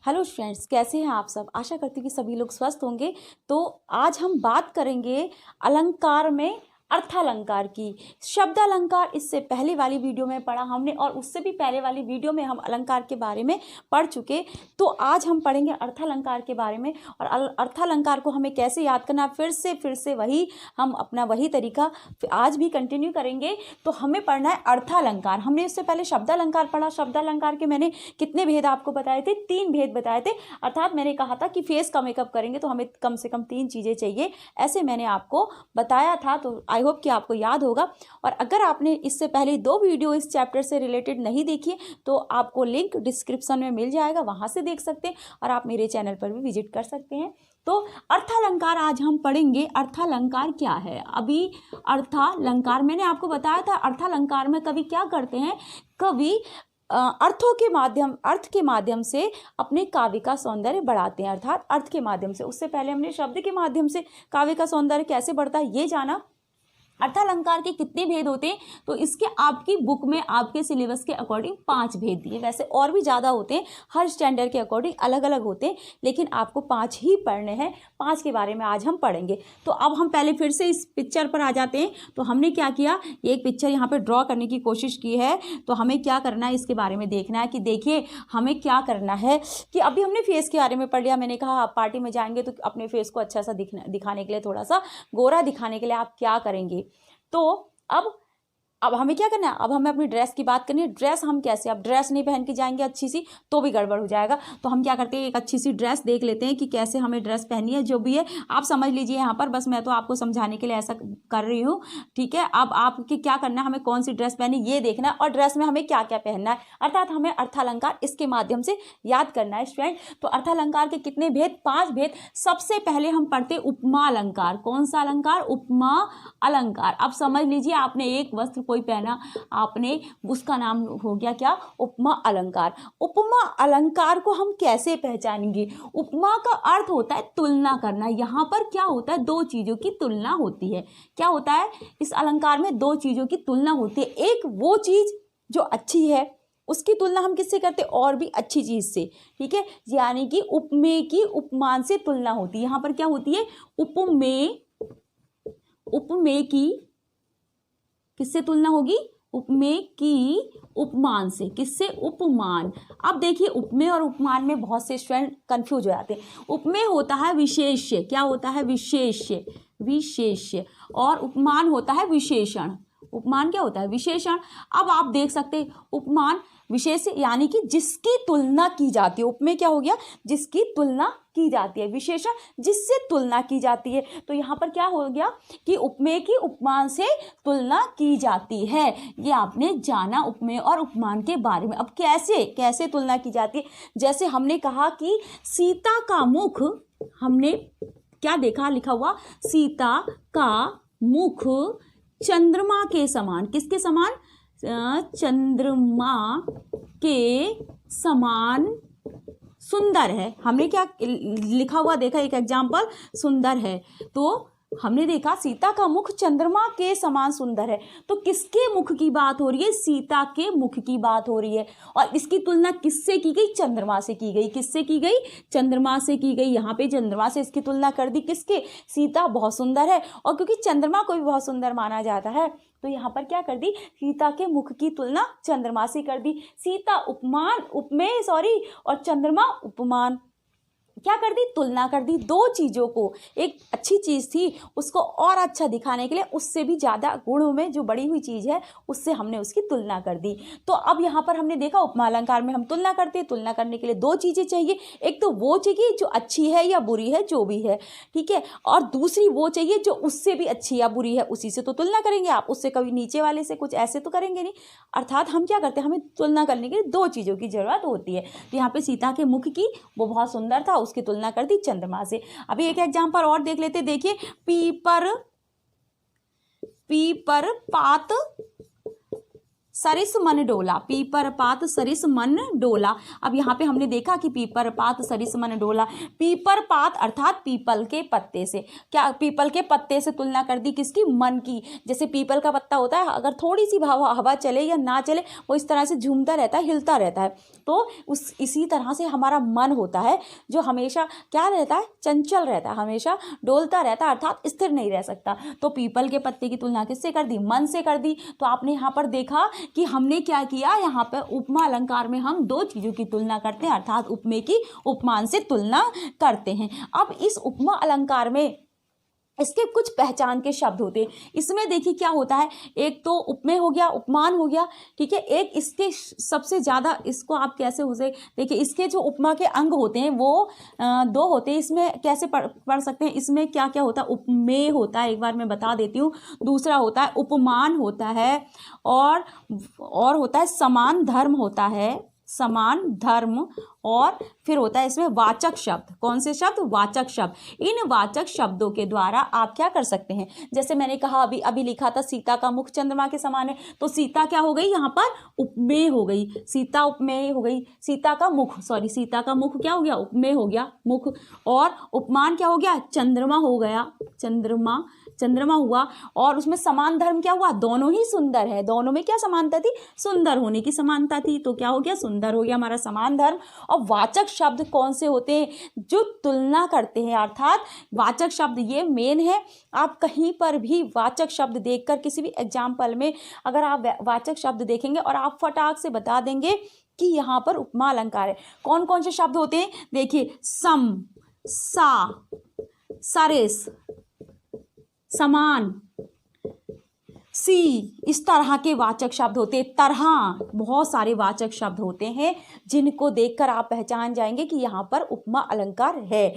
Hello friends, कैसे हैं आप सब। आशा करती हूँ कि सभी लोग स्वस्थ होंगे। तो आज हम बात करेंगे अलंकार में अर्थालंकार की। शब्द अलंकार इससे पहले वाली वीडियो में पढ़ा हमने और उससे भी पहले वाली वीडियो में हम अलंकार के बारे में पढ़ चुके। तो आज हम पढ़ेंगे अर्थालंकार के बारे में और अर्थालंकार को हमें कैसे याद करना। फिर से वही हम अपना वही तरीका आज भी कंटिन्यू करेंगे। तो हमें पढ़ना है अर्थालंकार। हमने इससे पहले शब्दालंकार पढ़ा। शब्दालंकार के मैंने कितने भेद आपको बताए थे? 3 भेद बताए थे। अर्थात मैंने कहा था कि फेस का मेकअप करेंगे तो हमें कम से कम 3 चीज़ें चाहिए, ऐसे मैंने आपको बताया था। तो आई होप कि आपको याद होगा। और अगर आपने इससे पहले 2 वीडियो इस चैप्टर से रिलेटेड नहीं देखी तो आपको लिंक डिस्क्रिप्शन में मिल जाएगा, वहाँ से देख सकते हैं और आप मेरे चैनल पर भी विजिट कर सकते हैं। तो अर्थालंकार आज हम पढ़ेंगे। अर्थालंकार क्या है? अभी अर्थालंकार मैंने आपको बताया था। अर्थालंकार में कवि क्या करते हैं? कवि अर्थ के माध्यम से अपने काव्य का सौंदर्य बढ़ाते हैं। अर्थात अर्थ के माध्यम से। उससे पहले हमने शब्द के माध्यम से काव्य का सौंदर्य कैसे बढ़ता है ये जाना। अर्थालंकार के कितने भेद होते हैं? तो इसके आपकी बुक में आपके सिलेबस के अकॉर्डिंग 5 भेद दिए। वैसे और भी ज़्यादा होते हैं, हर स्टैंडर्ड के अकॉर्डिंग अलग अलग होते हैं, लेकिन आपको 5 ही पढ़ने हैं। 5 के बारे में आज हम पढ़ेंगे। तो अब हम पहले फिर से इस पिक्चर पर आ जाते हैं। तो हमने क्या किया, एक पिक्चर यहाँ पर ड्रॉ करने की कोशिश की है। तो हमें क्या करना है इसके बारे में देखना है कि देखिए हमें क्या करना है कि अभी हमने फेस के बारे में पढ़ लिया। मैंने कहा आप पार्टी में जाएंगे तो अपने फेस को अच्छा सा दिखाने के लिए, थोड़ा सा गोरा दिखाने के लिए आप क्या करेंगे। तो अब हमें क्या करना है, अब हमें अपनी ड्रेस की बात करनी है। ड्रेस हम कैसे, अब ड्रेस नहीं पहन के जाएंगे अच्छी सी तो भी गड़बड़ हो जाएगा। तो हम क्या करते हैं, एक अच्छी सी ड्रेस देख लेते हैं कि कैसे हमें ड्रेस पहननी है। जो भी है आप समझ लीजिए यहाँ पर, बस मैं तो आपको समझाने के लिए ऐसा कर रही हूँ, ठीक है। अब आपकी क्या करना है, हमें कौन सी ड्रेस पहनी ये देखना है और ड्रेस में हमें क्या क्या पहनना है। अर्थात हमें अर्थालंकार इसके माध्यम से याद करना है स्टूडेंट। तो अर्थालंकार के कितने भेद? 5 भेद। सबसे पहले हम पढ़ते उपमा अलंकार। कौन सा अलंकार? उपमा अलंकार। अब समझ लीजिए आपने एक वस्त्र कोई पहना, आपने उसका नाम हो गया क्या? उपमा अलंकार। उपमा अलंकार को हम कैसे पहचानेंगे? उपमा का अर्थ होता है तुलना करना। यहाँ पर क्या होता है, 2 चीजों की तुलना होती है। क्या होता है इस अलंकार में? 2 चीजों की तुलना होती है। एक वो चीज जो अच्छी है उसकी तुलना हम किससे करते? और भी अच्छी चीज से, ठीक है। यानी कि उपमेय की उपमान से तुलना होती है। यहाँ पर क्या होती है? उपमेय की किससे तुलना होगी? उपमेय की उपमान से। किससे? उपमान। अब देखिए उपमेय और उपमान में बहुत से स्टूडेंट कंफ्यूज हो जाते हैं। उपमेय होता है विशेष्य। क्या होता है? विशेष्य। और उपमान होता है विशेषण। उपमान क्या होता है? विशेषण। अब आप देख सकते हैं उपमान विशेष यानी कि जिसकी तुलना की जाती है। उपमेय क्या हो गया? जिसकी तुलना की जाती है। विशेषण जिससे तुलना की जाती है। तो यहाँ पर क्या हो गया कि उपमेय की उपमान से तुलना की जाती है। ये आपने जाना उपमेय और उपमान के बारे में। अब कैसे तुलना की जाती है? जैसे हमने कहा कि सीता का मुख, हमने क्या देखा लिखा हुआ? सीता का मुख चंद्रमा के समान। किसके समान? चंद्रमा के समान सुंदर है। हमने क्या लिखा हुआ देखा? एक एग्जाम्पल, सुंदर है। तो हमने देखा सीता का मुख चंद्रमा के समान सुंदर है। तो किसके मुख की बात हो रही है? सीता के मुख की बात हो रही है। और इसकी तुलना किससे की गई? चंद्रमा से की गई। किससे की गई? चंद्रमा से की गई। यहाँ पे चंद्रमा से इसकी तुलना कर दी। किसके? सीता बहुत सुंदर है और क्योंकि चंद्रमा को भी बहुत सुंदर माना जाता है तो यहाँ पर क्या कर दी? सीता के मुख की तुलना चंद्रमा से कर दी। सीता उपमेय और चंद्रमा उपमान। क्या कर दी? तुलना कर दी। 2 चीजों को, एक अच्छी चीज थी उसको और अच्छा दिखाने के लिए उससे भी ज्यादा गुणों में जो बढ़ी हुई चीज है उससे हमने उसकी तुलना कर दी। तो अब यहाँ पर हमने देखा उपमा अलंकार में हम तुलना करते हैं। तुलना करने के लिए 2 चीजें चाहिए। एक तो वो चाहिए जो अच्छी है या बुरी है, जो भी है, ठीक है। और दूसरी वो चाहिए जो उससे भी अच्छी या बुरी है, उसी से तो तुलना करेंगे आप। उससे कभी नीचे वाले से कुछ ऐसे तो करेंगे नहीं। अर्थात हम क्या करते हैं, हमें तुलना करने के लिए 2 चीजों की जरूरत होती है। तो यहाँ पे सीता के मुख की, वो बहुत सुंदर था, उसकी तुलना कर दी चंद्रमा से। अभी एक एग्जांपल और देख लेते। देखिए पीपर पात सरिस मन डोला, पीपर पात सरिस मन डोला। अब यहाँ पे हमने देखा कि पीपर पात सरिस मन डोला, पीपर पात अर्थात पीपल के पत्ते से, क्या पीपल के पत्ते से तुलना कर दी किसकी, मन की। जैसे पीपल का पत्ता होता है, अगर थोड़ी सी हवा चले या ना चले वो इस तरह से झूमता रहता है, हिलता रहता है। तो इसी तरह से हमारा मन होता है जो हमेशा क्या रहता है, चंचल रहता है, हमेशा डोलता रहता है, अर्थात स्थिर नहीं रह सकता। तो पीपल के पत्ते की तुलना किससे कर दी, मन से कर दी। तो आपने यहाँ पर देखा कि हमने क्या किया, यहाँ पर उपमा अलंकार में हम दो चीज़ों की तुलना करते हैं, अर्थात उपमेय की उपमान से तुलना करते हैं। अब इस उपमा अलंकार में इसके कुछ पहचान के शब्द होते हैं। इसमें देखिए क्या होता है, एक तो उपमेय हो गया, उपमान हो गया, ठीक है। एक इसके सबसे ज़्यादा, इसको आप कैसे उसे देखिए, इसके जो उपमा के अंग होते हैं वो दो होते हैं। इसमें कैसे पढ़ सकते हैं, इसमें क्या क्या होता है, उपमेय होता है, एक बार मैं बता देती हूँ। दूसरा होता है उपमान होता है, और होता है समान धर्म होता है, समान धर्म, और फिर होता है इसमें वाचक शब्द। कौन से शब्द, वाचक शब्द। इन वाचक शब्दों के द्वारा आप क्या कर सकते हैं, जैसे मैंने कहा अभी लिखा था सीता का मुख चंद्रमा के समान है, तो सीता क्या हो गई, यहाँ पर उपमेय हो गई, सीता उपमेय हो गई। सीता का मुख, सॉरी सीता का मुख क्या हो गया, उपमेय हो गया, मुख। और उपमान क्या हो गया, चंद्रमा हो गया, चंद्रमा हुआ। और उसमें समान धर्म क्या हुआ, दोनों ही सुंदर है, दोनों में क्या समानता थी, सुंदर होने की समानता थी, तो क्या हो गया, सुंदर हो गया हमारा समान धर्म। और वाचक शब्द कौन से होते हैं, जो तुलना करते हैं, अर्थात वाचक शब्द ये मेन है। आप कहीं पर भी वाचक शब्द देखकर किसी भी एग्जाम्पल में अगर आप वाचक शब्द देखेंगे और आप फटाक से बता देंगे कि यहाँ पर उपमा अलंकार है। कौन कौन से शब्द होते हैं, देखिए सम, सा, सरिस, समान, सी, इस तरह के वाचक शब्द होते हैं। तरह, बहुत सारे वाचक शब्द होते हैं जिनको देखकर आप पहचान जाएंगे कि यहाँ पर उपमा अलंकार है।